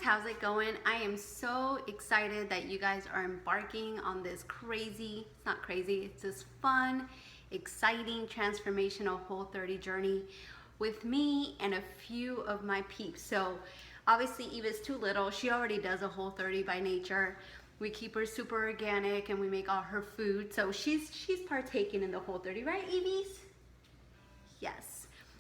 how's it going? I am so excited that you guys are embarking on this crazy, it's not crazy, it's this fun, exciting, transformational Whole30 journey with me and a few of my peeps. So obviously Eva's too little, she already does a Whole30 by nature. We keep her super organic and we make all her food. So she's partaking in the Whole30, right Evie's? Yes.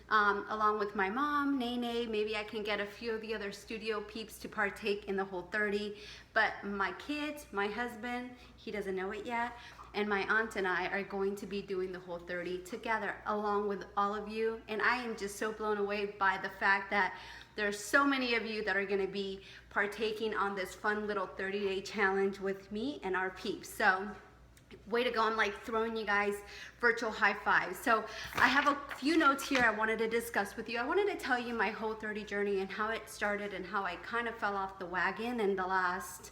Along with my mom, Nene, maybe I can get a few of the other studio peeps to partake in the Whole30. But my kids, my husband, he doesn't know it yet, and my aunt and I are going to be doing the Whole30 together along with all of you. And I am just so blown away by the fact that there's so many of you that are gonna be partaking on this fun little 30-day challenge with me and our peeps. So way to go. I'm like throwing you guys virtual high fives. So I have a few notes here I wanted to discuss with you. I wanted to tell you my Whole30 journey and how it started and how I kind of fell off the wagon in the last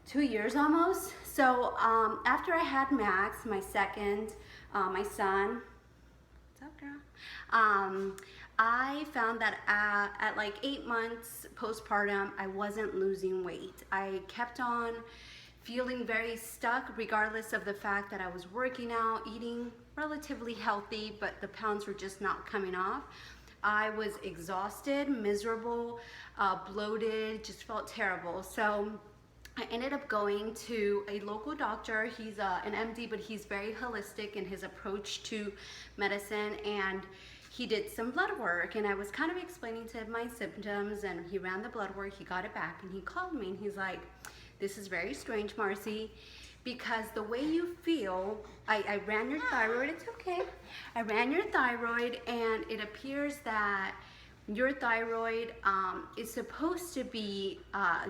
2 years almost. So after I had Max, my second, my son, what's up girl? I found that at like 8 months postpartum, I wasn't losing weight. I kept on feeling very stuck regardless of the fact that I was working out, eating relatively healthy, but the pounds were just not coming off. I was exhausted, miserable, bloated, just felt terrible. So I ended up going to a local doctor. He's an MD, but he's very holistic in his approach to medicine, and he did some blood work, and I was kind of explaining to him my symptoms, and he ran the blood work, he got it back, and he called me and he's like, "This is very strange, Marcy, because the way you feel, I ran your thyroid, it's okay. I ran your thyroid, and it appears that your thyroid is supposed to be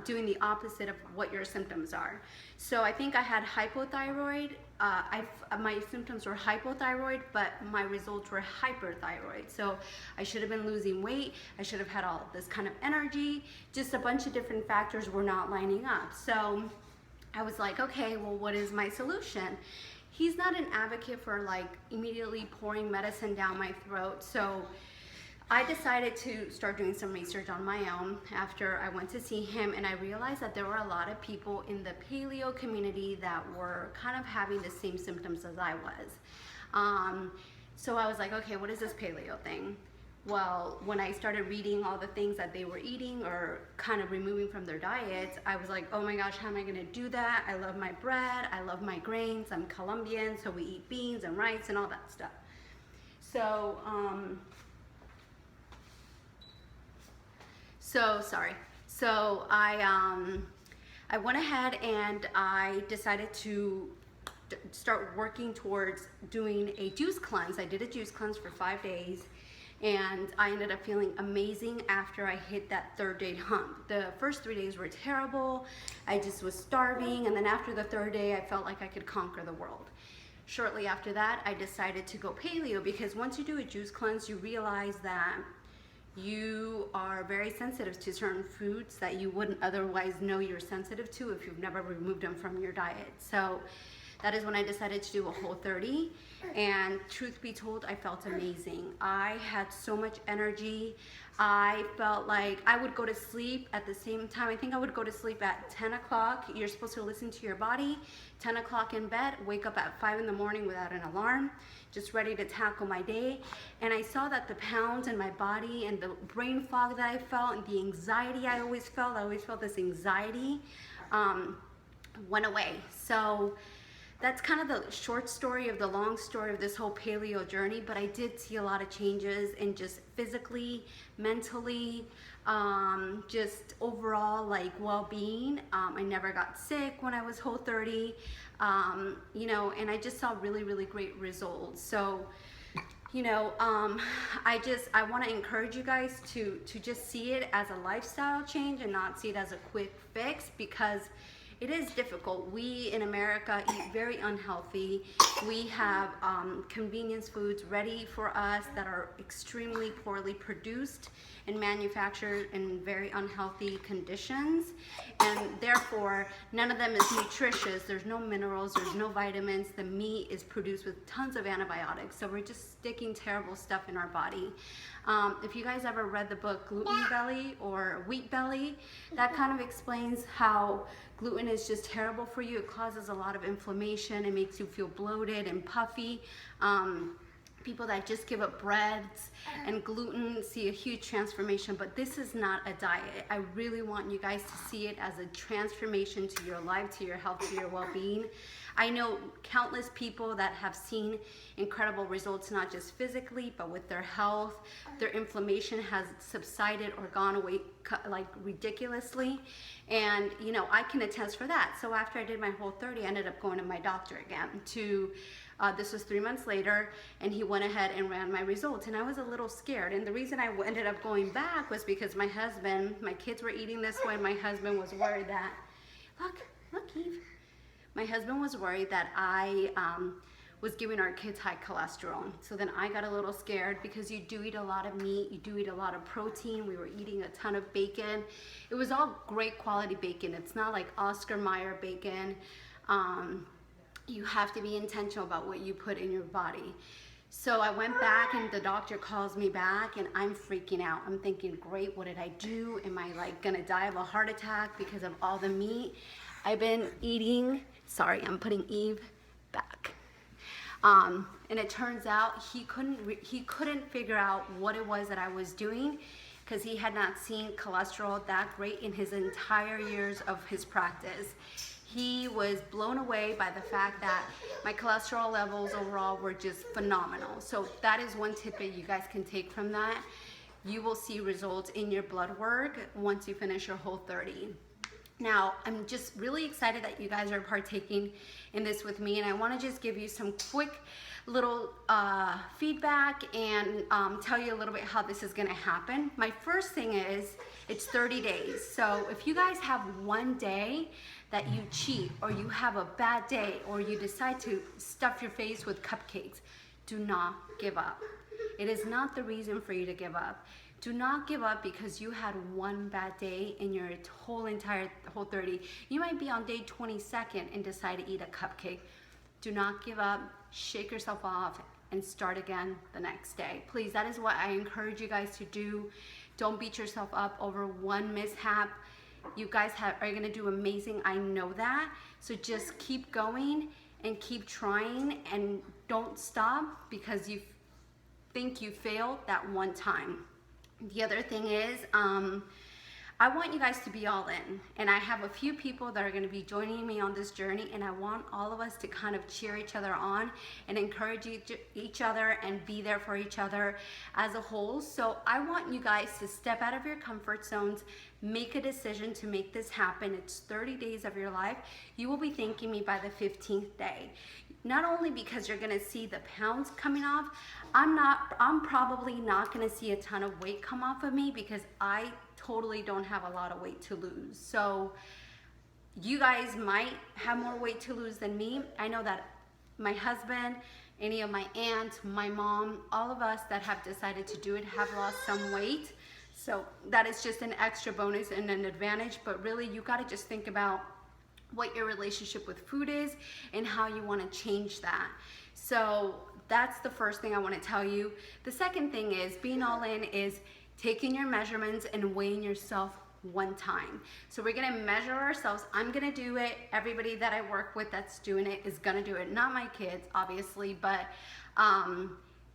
doing the opposite of what your symptoms are." So I think I had hypothyroid. My symptoms were hypothyroid, but my results were hyperthyroid. So I should have been losing weight. I should have had all this kind of energy. Just a bunch of different factors were not lining up. So I was like, okay, well, what is my solution? He's not an advocate for like immediately pouring medicine down my throat. So I decided to start doing some research on my own after I went to see him, and I realized that there were a lot of people in the paleo community that were kind of having the same symptoms as I was. So I was like, okay, what is this paleo thing? Well, when I started reading all the things that they were eating or kind of removing from their diets, I was like, oh my gosh, how am I gonna do that? I love my bread, I love my grains, I'm Colombian, so we eat beans and rice and all that stuff. So I went ahead and I decided to start working towards doing a juice cleanse. I did a juice cleanse for 5 days, and I ended up feeling amazing after I hit that 3rd day hump. The first 3 days were terrible. I just was starving, and then after the 3rd day, I felt like I could conquer the world. Shortly after that, I decided to go paleo, because once you do a juice cleanse, you realize that you are very sensitive to certain foods that you wouldn't otherwise know you're sensitive to if you've never removed them from your diet. So that is when I decided to do a Whole30, and truth be told, I felt amazing. I had so much energy. I felt like I would go to sleep at the same time. I think I would go to sleep at 10 o'clock. You're supposed to listen to your body. 10 o'clock in bed, wake up at 5 in the morning without an alarm, just ready to tackle my day. And I saw that the pounds in my body and the brain fog that I felt and the anxiety I always felt this anxiety, went away. So that's kind of the short story of the long story of this whole paleo journey, but I did see a lot of changes in just physically, mentally, just overall like well-being. I never got sick when I was Whole30, you know, and I just saw really, really great results. So, you know, I want to encourage you guys to just see it as a lifestyle change and not see it as a quick fix, because it is difficult. We in America eat very unhealthy. We have convenience foods ready for us that are extremely poorly produced and manufactured in very unhealthy conditions, and therefore none of them is nutritious. There's no minerals, there's no vitamins. The meat is produced with tons of antibiotics, so we're just sticking terrible stuff in our body. If you guys ever read the book Gluten Belly or Wheat Belly, that kind of explains how gluten is just terrible for you. It causes a lot of inflammation. It makes you feel bloated and puffy. People that just give up breads and gluten see a huge transformation, but this is not a diet. I really want you guys to see it as a transformation to your life, to your health, to your well-being. I know countless people that have seen incredible results, not just physically, but with their health. Their inflammation has subsided or gone away like ridiculously. And you know, I can attest for that. So after I did my Whole30, I ended up going to my doctor again to this was 3 months later, and he went ahead and ran my results, and I was a little scared. And the reason I ended up going back was because my kids were eating this way. My husband was worried that, look, Eve. My husband was worried that I was giving our kids high cholesterol. So then I got a little scared because you do eat a lot of meat, you do eat a lot of protein. We were eating a ton of bacon. It was all great quality bacon. It's not like Oscar Mayer bacon. You have to be intentional about what you put in your body. So I went back, and the doctor calls me back, and I'm freaking out. I'm thinking, great, what did I do? Am I like gonna die of a heart attack because of all the meat I've been eating? Sorry, I'm putting Eve back. And it turns out he couldn't figure out what it was that I was doing, because he had not seen cholesterol that great in his entire years of his practice. He was blown away by the fact that my cholesterol levels overall were just phenomenal. So that is one tidbit you guys can take from that. You will see results in your blood work once you finish your Whole30. Now, I'm just really excited that you guys are partaking in this with me, and I want to just give you some quick little feedback and tell you a little bit how this is going to happen. My first thing is, it's 30 days. So if you guys have one day that you cheat, or you have a bad day, or you decide to stuff your face with cupcakes, do not give up. It is not the reason for you to give up. Do not give up because you had one bad day in your entire Whole30. You might be on day 22nd and decide to eat a cupcake. Do not give up. Shake yourself off and start again the next day. Please, that is what I encourage you guys to do. Don't beat yourself up over one mishap. You guys are gonna do amazing. I know that. So just keep going and keep trying, and don't stop because you think you failed that one time. The other thing is, I want you guys to be all in, and I have a few people that are going to be joining me on this journey, and I want all of us to kind of cheer each other on and encourage each other and be there for each other as a whole. So I want you guys to step out of your comfort zones, make a decision to make this happen. It's 30 days of your life. You will be thanking me by the 15th day. Not only because you're gonna see the pounds coming off, I'm probably not gonna see a ton of weight come off of me because I totally don't have a lot of weight to lose. So you guys might have more weight to lose than me. I know that my husband, any of my aunts, my mom, all of us that have decided to do it have lost some weight. So that is just an extra bonus and an advantage, but really you gotta just think about what your relationship with food is and how you want to change that. So that's the first thing I want to tell you. The second thing is, being all in is taking your measurements and weighing yourself one time. So we're gonna measure ourselves. I'm gonna do it. Everybody that I work with that's doing it is gonna do it. Not my kids, obviously, but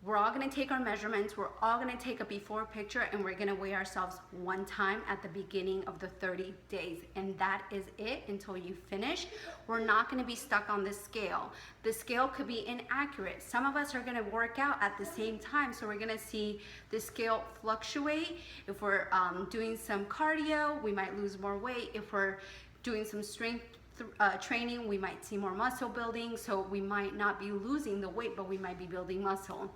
we're all gonna take our measurements. We're all gonna take a before picture, and we're gonna weigh ourselves one time at the beginning of the 30 days. And that is it until you finish. We're not gonna be stuck on the scale. The scale could be inaccurate. Some of us are gonna work out at the same time, so we're gonna see the scale fluctuate. If we're doing some cardio, we might lose more weight. If we're doing some strength training, we might see more muscle building, so we might not be losing the weight, but we might be building muscle.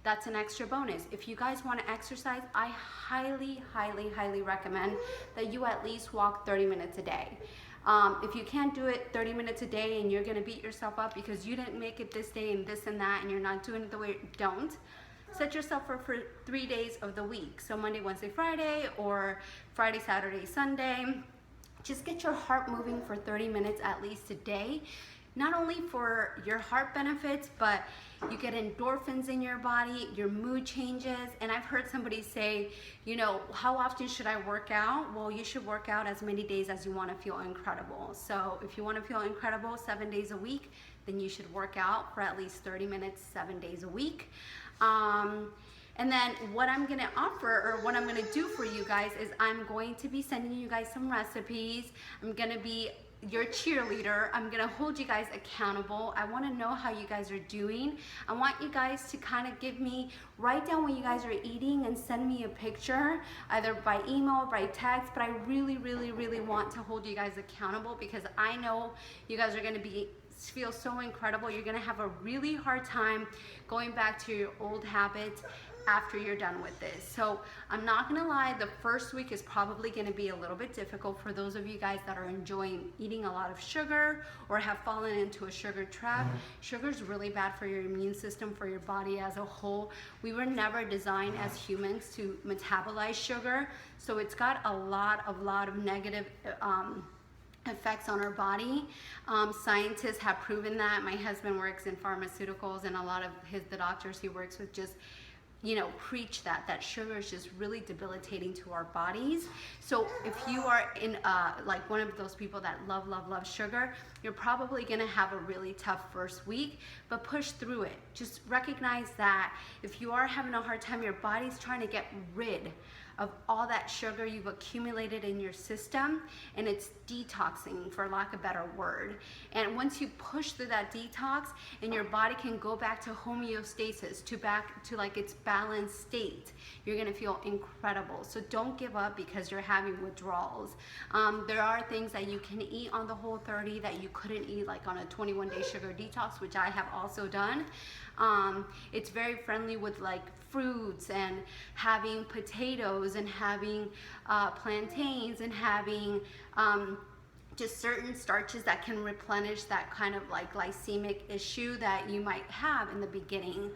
That's an extra bonus. If you guys want to exercise, I highly recommend that you at least walk 30 minutes a day. If you can't do it 30 minutes a day and you're gonna beat yourself up because you didn't make it this day and this and that and you're not doing it the way, don't. Set yourself up for 3 days of the week. So Monday, Wednesday, Friday, or Friday, Saturday, Sunday. Just get your heart moving for 30 minutes at least a day. Not only for your heart benefits, but you get endorphins in your body, your mood changes. And I've heard somebody say, you know, how often should I work out? Well, you should work out as many days as you want to feel incredible. So if you want to feel incredible 7 days a week, then you should work out for at least 30 minutes, 7 days a week. And then what I'm gonna offer, or what I'm gonna do for you guys, is I'm going to be sending you guys some recipes. I'm gonna be your cheerleader. I'm gonna hold you guys accountable. I wanna know how you guys are doing. I want you guys to kind of write down what you guys are eating and send me a picture, either by email or by text, but I really, really, really want to hold you guys accountable because I know you guys are gonna feel so incredible. You're gonna have a really hard time going back to your old habits after you're done with this. So I'm not gonna lie, the first week is probably gonna be a little bit difficult for those of you guys that are enjoying eating a lot of sugar or have fallen into a sugar trap. Sugar is really bad for your immune system, for your body as a whole. We were never designed as humans to metabolize sugar, so it's got a lot of negative effects on our body. Scientists have proven that. My husband works in pharmaceuticals, and a lot of the doctors he works with just, you know, preach that sugar is just really debilitating to our bodies. So if you are in like one of those people that love sugar, you're probably gonna have a really tough first week, but push through it. Just recognize that if you are having a hard time, your body's trying to get rid of all that sugar you've accumulated in your system, and it's detoxing, for lack of a better word. And once you push through that detox and your body can go back to homeostasis, back to like its balanced state, you're gonna feel incredible. So don't give up because you're having withdrawals. There are things that you can eat on the Whole30 that you couldn't eat like on a 21-day sugar detox, which I have also done. It's very friendly with like fruits and having potatoes and having plantains and having just certain starches that can replenish that kind of like glycemic issue that you might have in the beginning.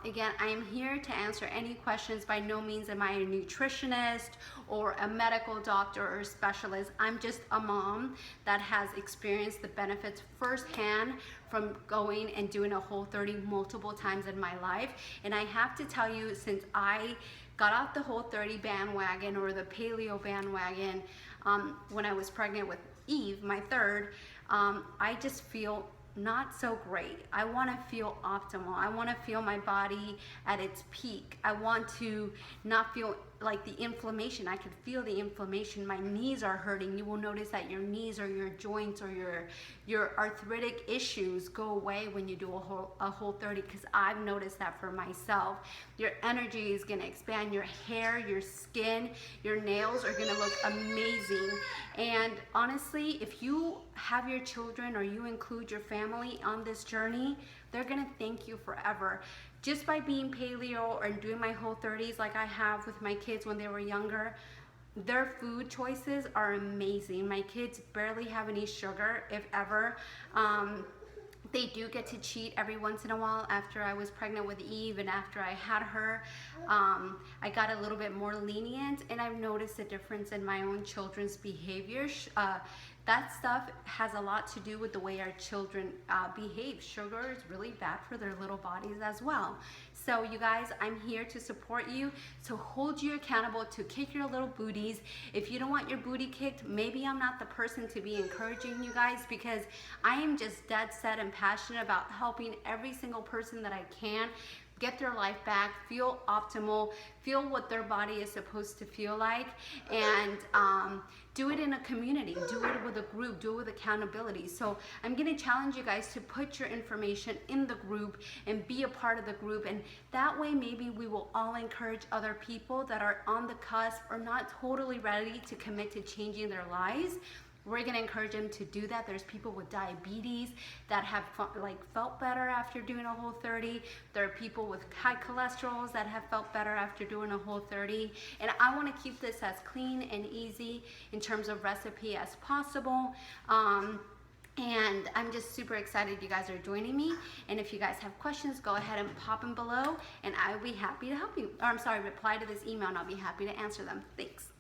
Again, I am here to answer any questions. By no means am I a nutritionist or a medical doctor or specialist. I'm just a mom that has experienced the benefits firsthand from going and doing a Whole30 multiple times in my life. And I have to tell you, since I got off the Whole30 bandwagon or the paleo bandwagon when I was pregnant with Eve, my third, I just feel not so great. I want to feel optimal. I want to feel my body at its peak. I want to not feel like the inflammation. I could feel the inflammation. My knees are hurting. You will notice that your knees or your joints or your arthritic issues go away when you do a Whole30, because I've noticed that for myself. Your energy is going to expand. Your hair, your skin, your nails are going to look amazing. And honestly, if you have your children or you include your family on this journey, they're going to thank you forever. Just by being paleo or doing my Whole30s like I have with my kids when they were younger, their food choices are amazing. My kids barely have any sugar, if ever. They do get to cheat every once in a while. After I was pregnant with Eve and after I had her, I got a little bit more lenient, and I've noticed a difference in my own children's behavior. That stuff has a lot to do with the way our children behave. Sugar is really bad for their little bodies as well. So you guys, I'm here to support you, to hold you accountable, to kick your little booties. If you don't want your booty kicked, maybe I'm not the person to be encouraging you guys, because I am just dead set and passionate about helping every single person that I can get their life back, feel optimal, feel what their body is supposed to feel like, and do it in a community, do it with a group, do it with accountability. So I'm gonna challenge you guys to put your information in the group and be a part of the group, and that way maybe we will all encourage other people that are on the cusp or not totally ready to commit to changing their lives. we're gonna encourage them to do that. There's people with diabetes that have felt better after doing a Whole30. There are people with high cholesterols that have felt better after doing a Whole30. And I wanna keep this as clean and easy in terms of recipe as possible. And I'm just super excited you guys are joining me. And if you guys have questions, go ahead and pop them below and I will be happy to help you. Or I'm sorry, reply to this email and I'll be happy to answer them. Thanks.